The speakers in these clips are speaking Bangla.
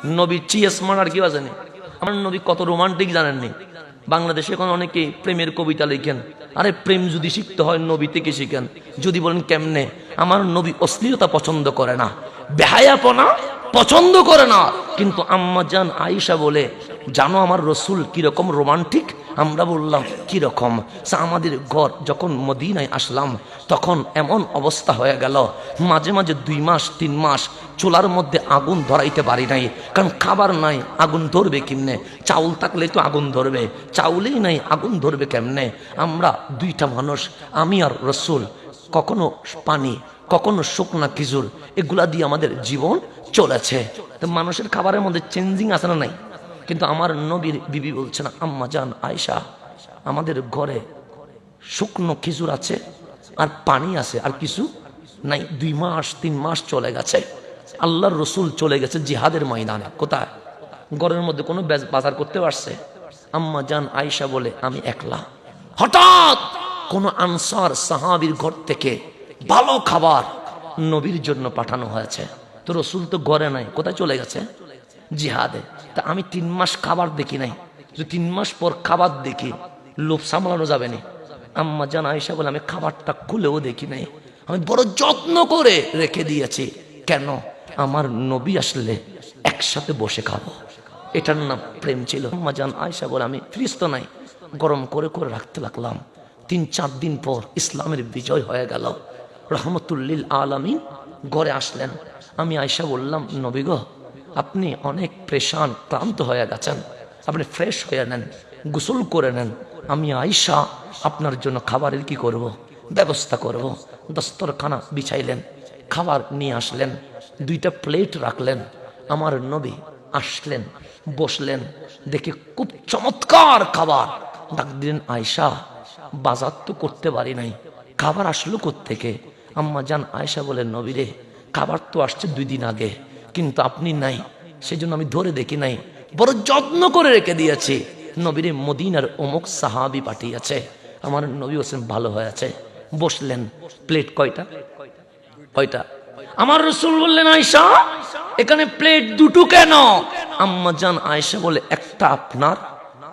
নবী চিয়াসমান আর কি জানেন আমার নবী কত রোমান্টিক জানেননি। বাংলাদেশে এখন অনেকে প্রেমের কবিতা লিখেন। আরে প্রেম যদি শিখতে হয় নবী থেকে শিখেন। যদি বলেন কেমনে, আমার নবী অশ্লীলতা পছন্দ করে না, বেহায়াপনা পছন্দ করে না। কিন্তু আম্মা জান আয়েশা বলে, জানো আমার রসুল কিরকম রোমান্টিক? আমরা বললাম কিরকম? আমাদের ঘর যখন মদিনায় আসলাম তখন এমন অবস্থা হয়ে গেল, মাঝে মাঝে 2 মাস 3 মাস চুলার মধ্যে আগুন ধরাইতে পারি নাই, কারণ খাবার নাই, আগুন ধরবে কেমনে? চাউল থাকলেই তো আগুন ধরবে, চাউলেই নাই আগুন ধরবে কেমনে? আমরা 2টা মানুষ, আমি আর রসুল, কখনো পানি কখনো শুকনা খেজুর, এগুলা দিয়ে আমাদের জীবন চলেছে। তো মানুষের খাবারের মধ্যে চেঞ্জিং আছে না নাই? কিন্তু আমার নবীর বিবি বলছে না, আম্মা জান আয়েশা, আমাদের ঘরে শুকনো খেজুর আছে আর পানি আছে, আর কিছু নাই। 2 মাস 3 মাস চলে গেছে, আল্লাহর রসুল চলে গেছে জিহাদের ময়দানে। কোথায়? ঘরের মধ্যে কোনো বাজার করতে পারছে? আম্মা জান আয়েশা বলে, আমি একলা। হঠাৎ কোন আনসার সাহাবীর ঘর থেকে ভালো খাবার নবীর জন্য পাঠানো হয়েছে। তো রসুল তো ঘরে নাই, কোথায় চলে গেছে? জিহাদে। তা আমি 3 মাস খাবার দেখি নাই, যদি 3 মাস পর খাবার দেখি লোভ সামলানো যাবে না। আম্মা জান আয়েশা বলে, আমি খাবারটা খুলেও দেখি নাই, আমি বড় যত্ন করে রেখে দিয়েছি। কেন? আমার নবী আসলে একসাথে বসে খাবো, এটার নাম প্রেম ছিল। আম্মা জান আয়েশা বলে, আমি ফ্রিজ তো নাই, গরম করে করে রাখতে লাগলাম। 3-4 দিন পর ইসলামের বিজয় হয়ে গেল, রহমতুল্লিল আলামিন ঘরে আসলেন। আমি আয়েশা বললাম, নবী গো, আপনি অনেক প্রেশান ক্লান্ত হয়ে গেছেন, আপনি ফ্রেশ হয়ে নেন, গোসল করে নেন। আমি আয়েশা আপনার জন্য খাবারের কি করব, ব্যবস্থা করব। দস্তরখানা বিছাইলেন, খাবার নিয়ে আসলেন, 2টা প্লেট রাখলেন। আমার নবী আসলেন, বসলেন, দেখে খুব চমৎকার খাবার। ডাক দিলেন, আয়েশা, বাজার তো করতে পারি নাই, খাবার আসলো কোত্থেকে? আম্মা জান আয়েশা বলেন, নবী রে, খাবার তো আসছে 2 দিন আগে, কিন্তু আপনি নাই, সেজন্য আমি ধরে দেখি নাই, বড় যত্ন করে রেখে দিয়েছি। নবীরে মদিনার অমুক সাহাবী পাঠিয়েছে। আমার নবী হোসেন ভালো হয়েছে, বসলেন। প্লেট কয়টা? আমার রসুল বললেন, আয়েশা, এখানে প্লেট 2টো কেন? আম্মা জান আয়েশা বলে, একটা আপনার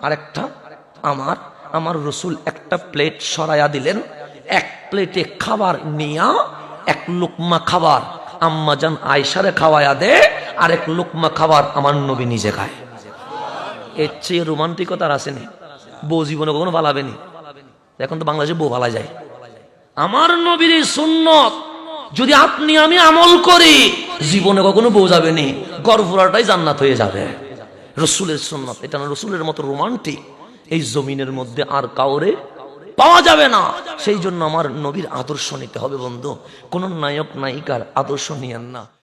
আর একটা আমার। আমার রসুল একটা প্লেট সরাইয়া দিলেন, 1 প্লেটে খাবার নিয়া 1 লোকমা খাবার আম্মা জান আয়েশারে খাওয়ায়া দে, আর 1 লোকমা খাবার আমার নবী নিজে খায়। এর চেয়ে রোমান্টিকতা আসেনি। বউ জীবনে কখনো ভালাবেনি। এখন তো বাংলাদেশে বউ ভালা যায়। আমার নবীর সুন্নত যদি আপনি আমি আমল করি, জীবনে কখনো বউ যাবেনি, গর্ভরাটাই জান্নাত হয়ে যাবে। রসুলের সুন্নত এটা না, রসুলের মতো রোমান্টিক এই জমিনের মধ্যে আর কাউরে পাওয়া যাবে না। সেই জন্য আমার নবীর আদর্শ নিতে হবে বন্ধু, কোন নায়ক নায়িকার আদর্শ নিয়েন না।